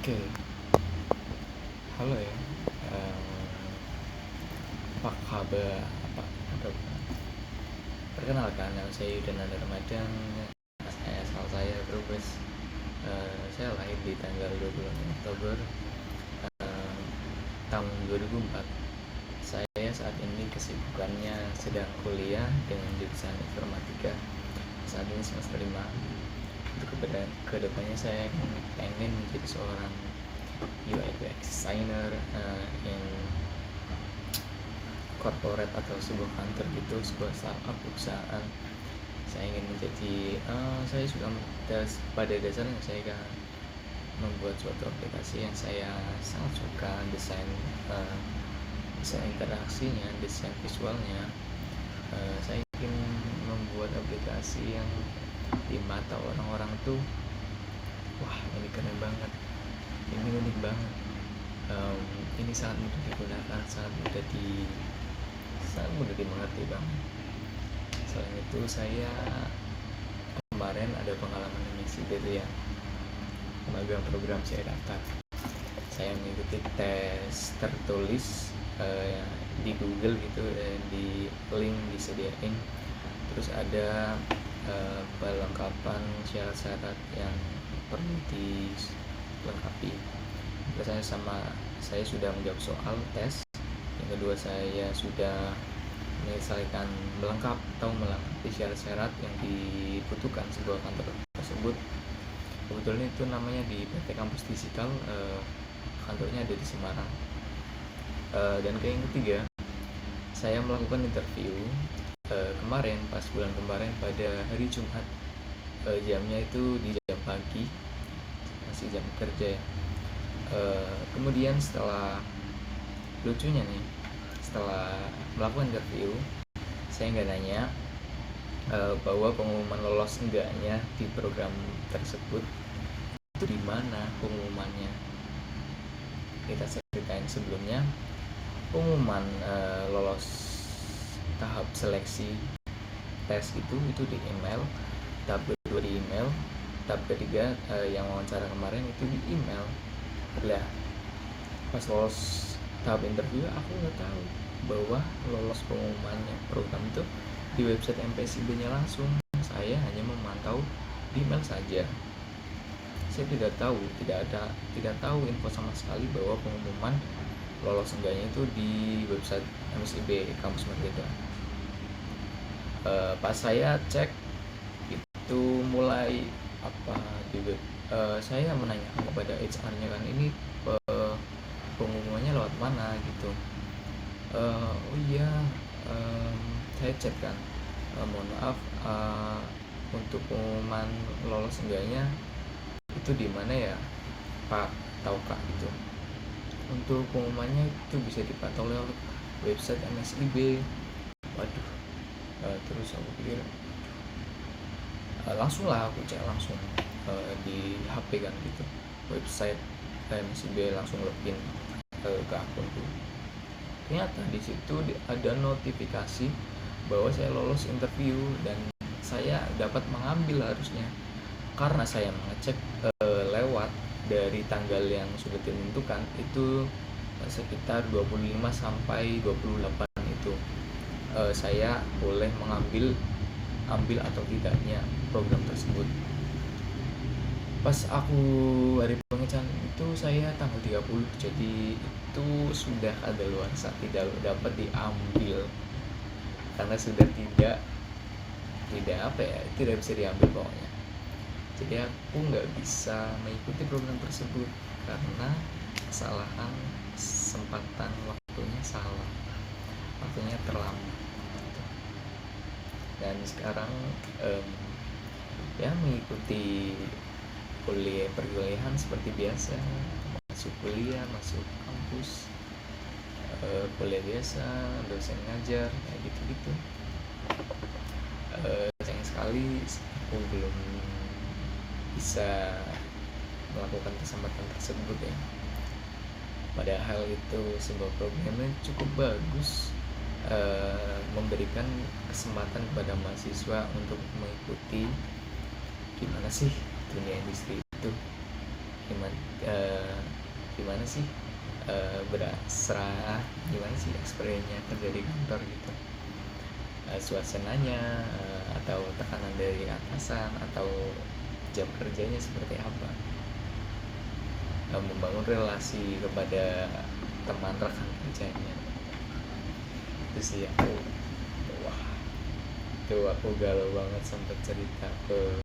Oke, halo ya. Eh, apa kabar? Apa kabar? Perkenalkan, nama saya Yudan Nanda Ramadan. Asal saya Brebes. Saya lahir di tanggal 26 Oktober eh, tahun 2004. Saya saat ini kesibukannya sedang kuliah dengan jurusan informatika. Saat ini semester 5. Untuk kedepannya saya pengen menjadi seorang UI UX designer in corporate atau sebuah kantor gitu, sebuah startup perusahaan. Saya ingin menjadi saya suka pada dasarnya saya membuat suatu aplikasi yang saya sangat suka, desain interaksinya, desain visualnya. Saya ingin membuat aplikasi yang di mata orang-orang tuh, wah ini keren banget, ini unik banget, ini sangat mudah digunakan, sangat mudah dimengerti bang. Selain itu saya kemarin ada pengalaman mengisi gitu ya, magang program saya daftar. Saya mengikuti tes tertulis di Google gitu, di link disediain. Terus ada pelengkapan syarat-syarat yang perlu dilengkapi. Terus saya sudah menjawab soal tes. Yang kedua, saya sudah menyelesaikan melengkapi syarat-syarat yang dibutuhkan sebuah kantor tersebut. Kebetulan itu namanya di PT Kampus Digital, kantornya ada di Semarang. Dan yang ketiga, saya melakukan interview kemarin, pas bulan kemarin pada hari Jumat. Jamnya itu di jam pagi, masih jam kerja ya. Kemudian lucunya nih, setelah melakukan interview, saya nggak nanya bahwa pengumuman lolos enggaknya di program tersebut itu di mana pengumumannya. Kita ceritain sebelumnya, pengumuman lolos tahap seleksi tes itu di email, tahap kedua di email, tahap ketiga yang wawancara kemarin itu di email. Lah, pas lolos tahap interview aku nggak tahu bahwa lolos pengumumannya program itu di website MPSIB-nya langsung. Saya hanya memantau di email saja. Saya tidak tahu info sama sekali bahwa pengumuman lolos enggaknya itu di website MSIB Kampus Merdeka. Pas saya cek itu mulai di web, saya menanyakan kepada HR-nya kan, ini pengumumannya lewat mana gitu. Oh iya, saya cek kan, mohon maaf, untuk pengumuman lolos enggaknya itu di mana ya Pak, tahu Kak gitu. Untuk pengumumannya itu bisa dipantau lewat website MSIB. Waduh, terus aku pikir langsung lah aku cek langsung di HP kan gitu, website MSIB, langsung login ke akunku. Ternyata di situ ada notifikasi bahwa saya lolos interview dan saya dapat mengambil harusnya, karena saya mengecek lewat dari tanggal yang sudah ditentukan itu sekitar 25 sampai 28 itu saya boleh ambil atau tidaknya program tersebut. Pas aku hari pengecekan itu saya tanggal 30, jadi itu sudah kadaluarsa, tidak dapat diambil karena sudah tidak bisa diambil pokoknya. Jadi aku nggak bisa mengikuti program tersebut karena kesalahan kesempatan waktunya salah, waktunya terlambat. Dan sekarang ya mengikuti perkuliahan seperti biasa, masuk kampus, kuliah biasa, dosen ngajar kayak gitu. Sayang sekali aku belum bisa melakukan kesempatan tersebut ya. Padahal itu sebuah program yang cukup bagus, memberikan kesempatan kepada mahasiswa untuk mengikuti gimana sih dunia industri itu. gimana sih berasrah, gimana sih experience-nya kerja di kantor gitu, suasananya, atau tekanan dari atasan, atau jam kerjanya seperti apa, membangun relasi kepada teman rekan kerjanya. Itu sih aku galau banget, sempat cerita ke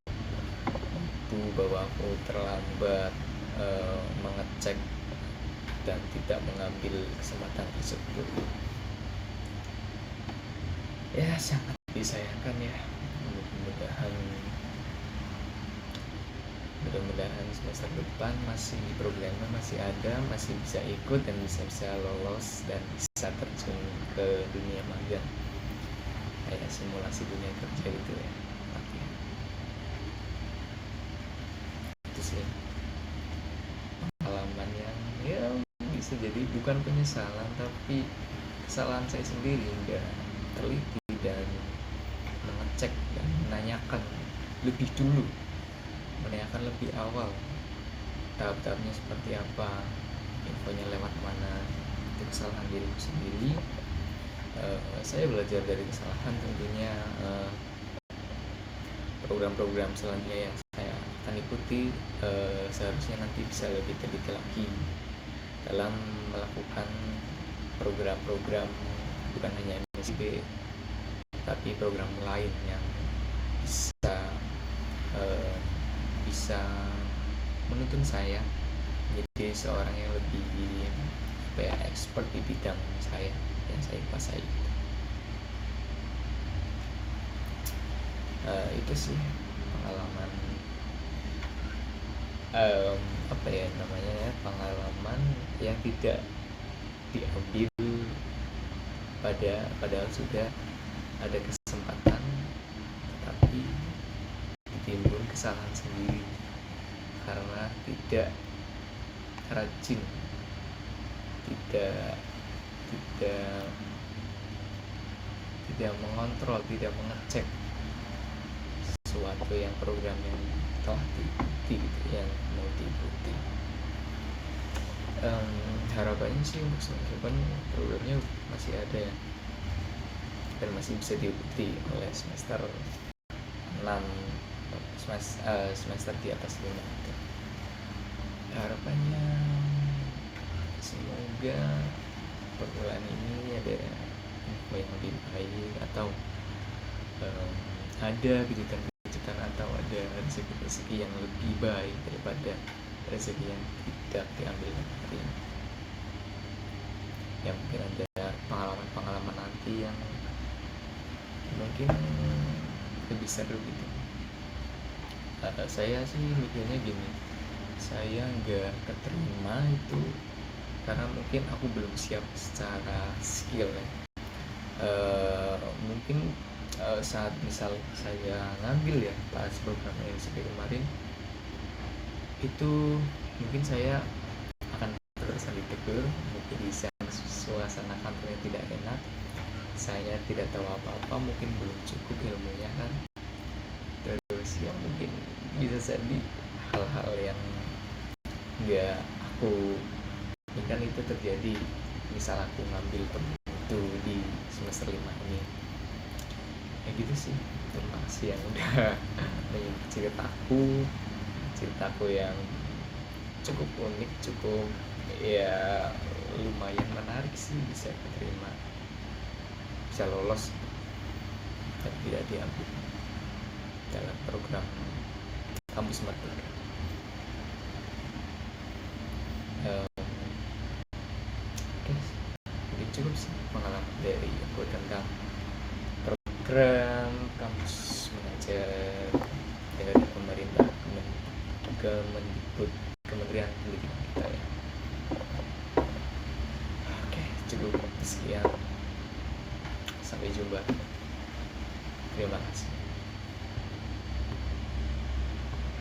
ibu bahwa aku terlambat mengecek dan tidak mengambil kesempatan tersebut. Ya sangat disayangkan ya. Mudah-mudahan semester depan programnya masih ada, masih bisa ikut dan bisa lolos dan bisa terjun ke dunia magang, kayak simulasi dunia kerja gitu ya. Itu sih pengalaman yang ya bisa jadi bukan penyesalan, tapi kesalahan saya sendiri, nggak teliti dan mengecek dan menanyakan lebih dulu, menanyakan lebih awal tahap-tahapnya seperti apa, infonya lewat mana. Itu kesalahan diriku sendiri. Saya belajar dari kesalahan tentunya. Program-program selanjutnya yang saya akan ikuti seharusnya nanti bisa lebih teliti lagi dalam melakukan program-program, bukan hanya MSIB tapi program lain yang bisa menuntun saya menjadi seorang yang lebih expert di bidang saya yang saya kuasai. Itu sih pengalaman pengalaman yang tidak diambil padahal sudah ada kesempatan, tapi ditimbun kesalahan sendiri karena tidak rajin, tidak mengontrol, tidak mengecek sesuatu yang program yang telah diikuti gitu, yang mau diikuti. Harapannya sih untuk semester depan programnya masih ada ya, dan masih bisa diikuti oleh semester 6, semester di atas 5 gitu. Harapannya semoga perkuliahan ini ada info yang lebih baik, atau ada kejutan atau ada rezeki yang lebih baik daripada rezeki yang tidak diambil hari ini. Ya mungkin ada pengalaman nanti yang mungkin lebih seru gitu. Saya sih mikirnya gini, saya nggak keterima itu karena mungkin aku belum siap secara skill ya. Mungkin saat misal saya ngambil ya pas program MSIP kemarin itu, mungkin saya akan terkesan ditegur, mungkin bisa suasana kantornya tidak enak, saya tidak tahu apa-apa, mungkin belum cukup ilmunya kan. Terus ya mungkin bisa jadi hal-hal yang nggak aku inginkan itu terjadi, misal aku ngambil itu di semester 5 ini. Ya gitu sih. Terima kasih yang udah menyimak ceritaku yang cukup unik, cukup ya lumayan menarik sih, bisa diterima, bisa lolos dan tidak diambil dalam program kampus merdeka. Mungkin cukup sih pengalaman dari aku tentang program kampus mengajar dari pemerintah Kementerian Pendidikan kita ya. Oke, cukup sekian, sampai jumpa, terima kasih.